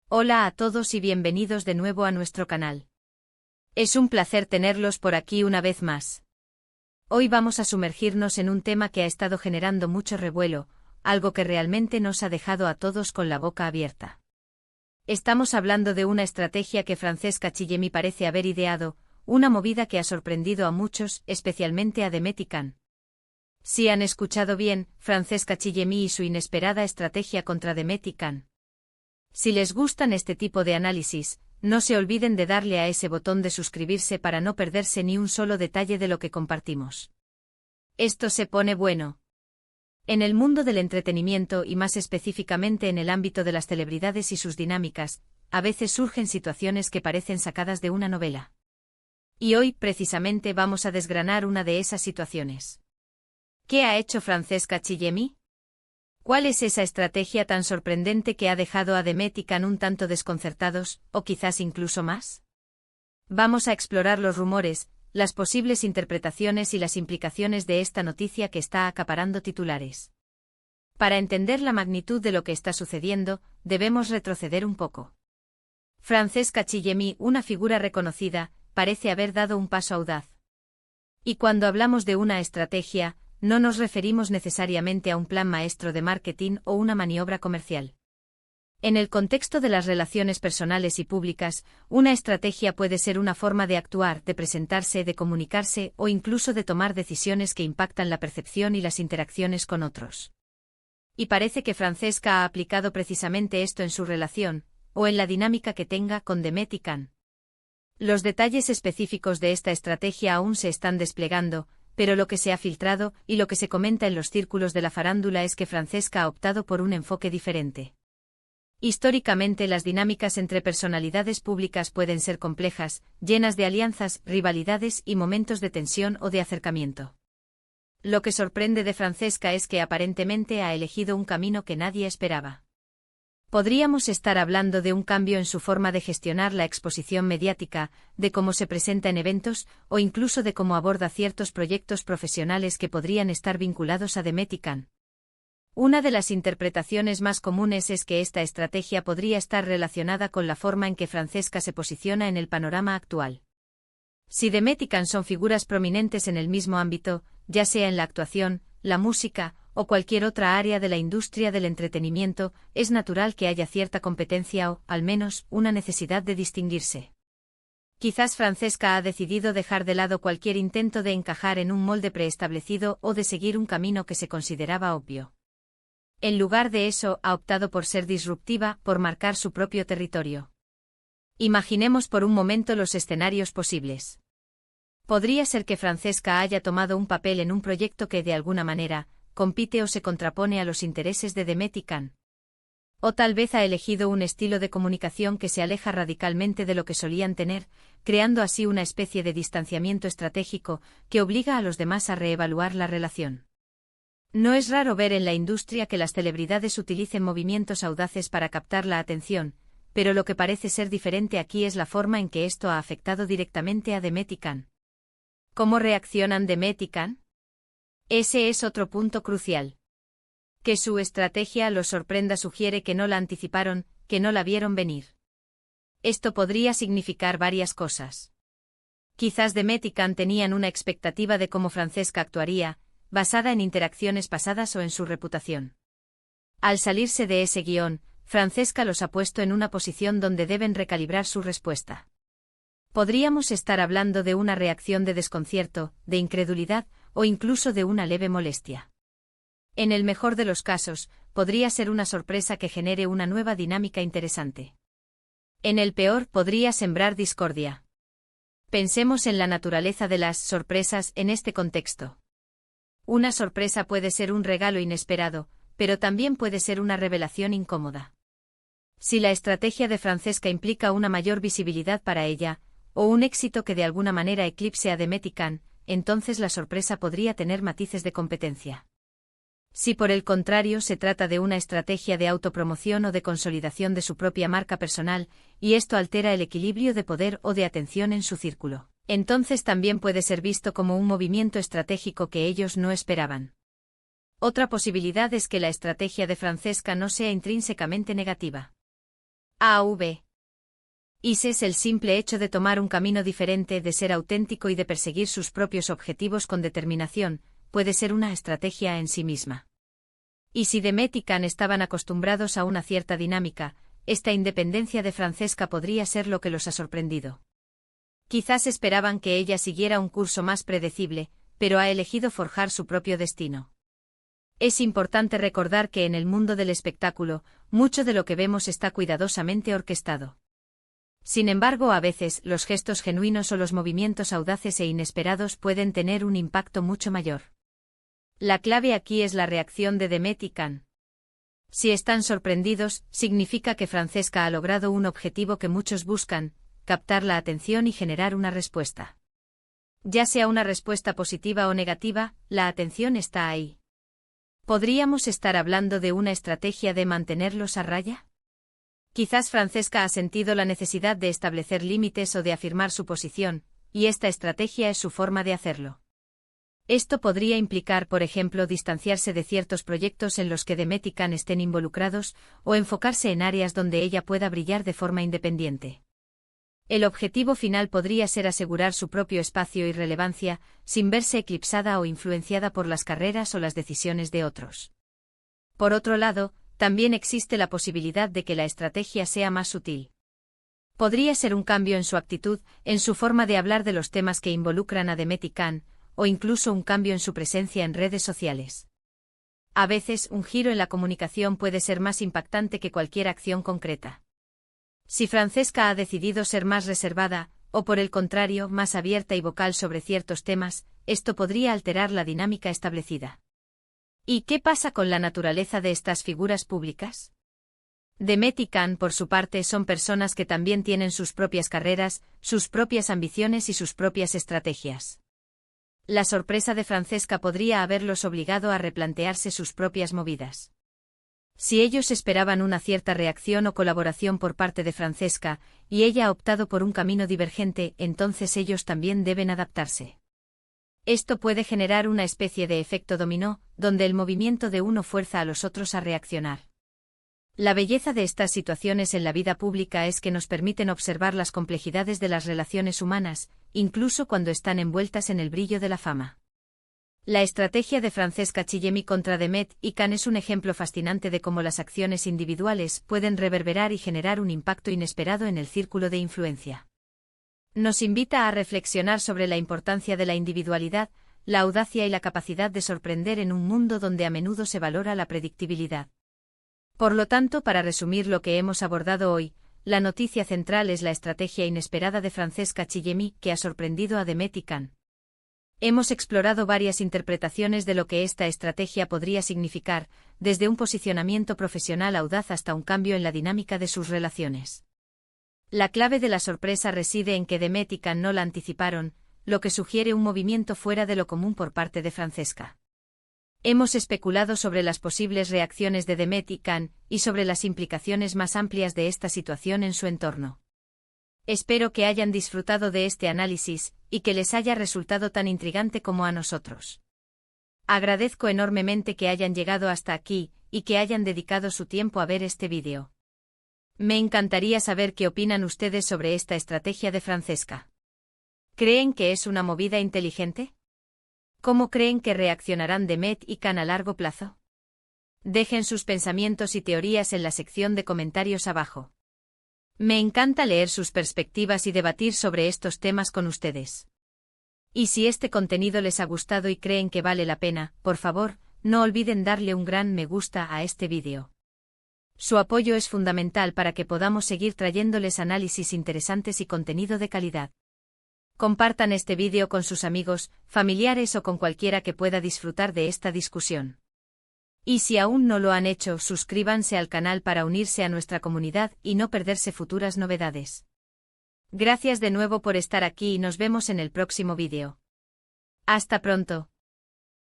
Hola a todos y bienvenidos de nuevo a nuestro canal. Es un placer tenerlos por aquí una vez más. Hoy vamos a sumergirnos en un tema que ha estado generando mucho revuelo, algo que realmente nos ha dejado a todos con la boca abierta. Estamos hablando de una estrategia que Francesca Chillemi parece haber ideado, una movida que ha sorprendido a muchos, especialmente a Demetic. Si han escuchado bien, Francesca Chillemi y su inesperada estrategia contra Demetic. Si les gustan este tipo de análisis, no se olviden de darle a ese botón de suscribirse para no perderse ni un solo detalle de lo que compartimos. Esto se pone bueno. En el mundo del entretenimiento y más específicamente en el ámbito de las celebridades y sus dinámicas, a veces surgen situaciones que parecen sacadas de una novela. Y hoy, precisamente, vamos a desgranar una de esas situaciones. ¿Qué ha hecho Francesca Chillemi? ¿Cuál es esa estrategia tan sorprendente que ha dejado a Demetic un tanto desconcertados, o quizás incluso más? Vamos a explorar los rumores, las posibles interpretaciones y las implicaciones de esta noticia que está acaparando titulares. Para entender la magnitud de lo que está sucediendo, debemos retroceder un poco. Francesca Chillemi, una figura reconocida, parece haber dado un paso audaz. Y cuando hablamos de una estrategia, no nos referimos necesariamente a un plan maestro de marketing o una maniobra comercial. En el contexto de las relaciones personales y públicas, una estrategia puede ser una forma de actuar, de presentarse, de comunicarse o incluso de tomar decisiones que impactan la percepción y las interacciones con otros. Y parece que Francesca ha aplicado precisamente esto en su relación, o en la dinámica que tenga con Demetic. Los detalles específicos de esta estrategia aún se están desplegando, pero lo que se ha filtrado y lo que se comenta en los círculos de la farándula es que Francesca ha optado por un enfoque diferente. Históricamente las dinámicas entre personalidades públicas pueden ser complejas, llenas de alianzas, rivalidades y momentos de tensión o de acercamiento. Lo que sorprende de Francesca es que aparentemente ha elegido un camino que nadie esperaba. Podríamos estar hablando de un cambio en su forma de gestionar la exposición mediática, de cómo se presenta en eventos, o incluso de cómo aborda ciertos proyectos profesionales que podrían estar vinculados a Demetic. Una de las interpretaciones más comunes es que esta estrategia podría estar relacionada con la forma en que Francesca se posiciona en el panorama actual. Si Demetic son figuras prominentes en el mismo ámbito, ya sea en la actuación, la música, o cualquier otra área de la industria del entretenimiento, es natural que haya cierta competencia o, al menos, una necesidad de distinguirse. Quizás Francesca ha decidido dejar de lado cualquier intento de encajar en un molde preestablecido o de seguir un camino que se consideraba obvio. En lugar de eso, ha optado por ser disruptiva, por marcar su propio territorio. Imaginemos por un momento los escenarios posibles. Podría ser que Francesca haya tomado un papel en un proyecto que de alguna manera compite o se contrapone a los intereses de Demetic. O tal vez ha elegido un estilo de comunicación que se aleja radicalmente de lo que solían tener, creando así una especie de distanciamiento estratégico que obliga a los demás a reevaluar la relación. No es raro ver en la industria que las celebridades utilicen movimientos audaces para captar la atención, pero lo que parece ser diferente aquí es la forma en que esto ha afectado directamente a Demetic. ¿Cómo reaccionan Demetic? Ese es otro punto crucial. Que su estrategia los sorprenda sugiere que no la anticiparon, que no la vieron venir. Esto podría significar varias cosas. Quizás Demetic tenían una expectativa de cómo Francesca actuaría, basada en interacciones pasadas o en su reputación. Al salirse de ese guión, Francesca los ha puesto en una posición donde deben recalibrar su respuesta. Podríamos estar hablando de una reacción de desconcierto, de incredulidad, o incluso de una leve molestia. En el mejor de los casos, podría ser una sorpresa que genere una nueva dinámica interesante. En el peor, podría sembrar discordia. Pensemos en la naturaleza de las sorpresas en este contexto. Una sorpresa puede ser un regalo inesperado, pero también puede ser una revelación incómoda. Si la estrategia de Francesca implica una mayor visibilidad para ella, o un éxito que de alguna manera eclipse a Demetic, entonces la sorpresa podría tener matices de competencia. Si por el contrario se trata de una estrategia de autopromoción o de consolidación de su propia marca personal, y esto altera el equilibrio de poder o de atención en su círculo, entonces también puede ser visto como un movimiento estratégico que ellos no esperaban. Otra posibilidad es que la estrategia de Francesca no sea intrínsecamente negativa. Av. Es el simple hecho de tomar un camino diferente, de ser auténtico y de perseguir sus propios objetivos con determinación, puede ser una estrategia en sí misma. Y si Demet y Can estaban acostumbrados a una cierta dinámica, esta independencia de Francesca podría ser lo que los ha sorprendido. Quizás esperaban que ella siguiera un curso más predecible, pero ha elegido forjar su propio destino. Es importante recordar que en el mundo del espectáculo, mucho de lo que vemos está cuidadosamente orquestado. Sin embargo, a veces, los gestos genuinos o los movimientos audaces e inesperados pueden tener un impacto mucho mayor. La clave aquí es la reacción de Demet y Can. Si están sorprendidos, significa que Francesca ha logrado un objetivo que muchos buscan: captar la atención y generar una respuesta. Ya sea una respuesta positiva o negativa, la atención está ahí. ¿Podríamos estar hablando de una estrategia de mantenerlos a raya? Quizás Francesca ha sentido la necesidad de establecer límites o de afirmar su posición, y esta estrategia es su forma de hacerlo. Esto podría implicar, por ejemplo, distanciarse de ciertos proyectos en los que Demet y Can estén involucrados, o enfocarse en áreas donde ella pueda brillar de forma independiente. El objetivo final podría ser asegurar su propio espacio y relevancia, sin verse eclipsada o influenciada por las carreras o las decisiones de otros. Por otro lado, también existe la posibilidad de que la estrategia sea más sutil. Podría ser un cambio en su actitud, en su forma de hablar de los temas que involucran a Demet y Can, o incluso un cambio en su presencia en redes sociales. A veces, un giro en la comunicación puede ser más impactante que cualquier acción concreta. Si Francesca ha decidido ser más reservada, o por el contrario, más abierta y vocal sobre ciertos temas, esto podría alterar la dinámica establecida. ¿Y qué pasa con la naturaleza de estas figuras públicas? Demet y Can, por su parte, son personas que también tienen sus propias carreras, sus propias ambiciones y sus propias estrategias. La sorpresa de Francesca podría haberlos obligado a replantearse sus propias movidas. Si ellos esperaban una cierta reacción o colaboración por parte de Francesca, y ella ha optado por un camino divergente, entonces ellos también deben adaptarse. Esto puede generar una especie de efecto dominó, donde el movimiento de uno fuerza a los otros a reaccionar. La belleza de estas situaciones en la vida pública es que nos permiten observar las complejidades de las relaciones humanas, incluso cuando están envueltas en el brillo de la fama. La estrategia de Francesca Chillemi contra Demet y Can es un ejemplo fascinante de cómo las acciones individuales pueden reverberar y generar un impacto inesperado en el círculo de influencia. Nos invita a reflexionar sobre la importancia de la individualidad, la audacia y la capacidad de sorprender en un mundo donde a menudo se valora la predictibilidad. Por lo tanto, para resumir lo que hemos abordado hoy, la noticia central es la estrategia inesperada de Francesca Chillemi que ha sorprendido a Demet y Can. Hemos explorado varias interpretaciones de lo que esta estrategia podría significar, desde un posicionamiento profesional audaz hasta un cambio en la dinámica de sus relaciones. La clave de la sorpresa reside en que Demet y Can no la anticiparon, lo que sugiere un movimiento fuera de lo común por parte de Francesca. Hemos especulado sobre las posibles reacciones de Demet y Can, y sobre las implicaciones más amplias de esta situación en su entorno. Espero que hayan disfrutado de este análisis, y que les haya resultado tan intrigante como a nosotros. Agradezco enormemente que hayan llegado hasta aquí, y que hayan dedicado su tiempo a ver este vídeo. Me encantaría saber qué opinan ustedes sobre esta estrategia de Francesca. ¿Creen que es una movida inteligente? ¿Cómo creen que reaccionarán Demet y Can a largo plazo? Dejen sus pensamientos y teorías en la sección de comentarios abajo. Me encanta leer sus perspectivas y debatir sobre estos temas con ustedes. Y si este contenido les ha gustado y creen que vale la pena, por favor, no olviden darle un gran me gusta a este vídeo. Su apoyo es fundamental para que podamos seguir trayéndoles análisis interesantes y contenido de calidad. Compartan este vídeo con sus amigos, familiares o con cualquiera que pueda disfrutar de esta discusión. Y si aún no lo han hecho, suscríbanse al canal para unirse a nuestra comunidad y no perderse futuras novedades. Gracias de nuevo por estar aquí y nos vemos en el próximo vídeo. Hasta pronto.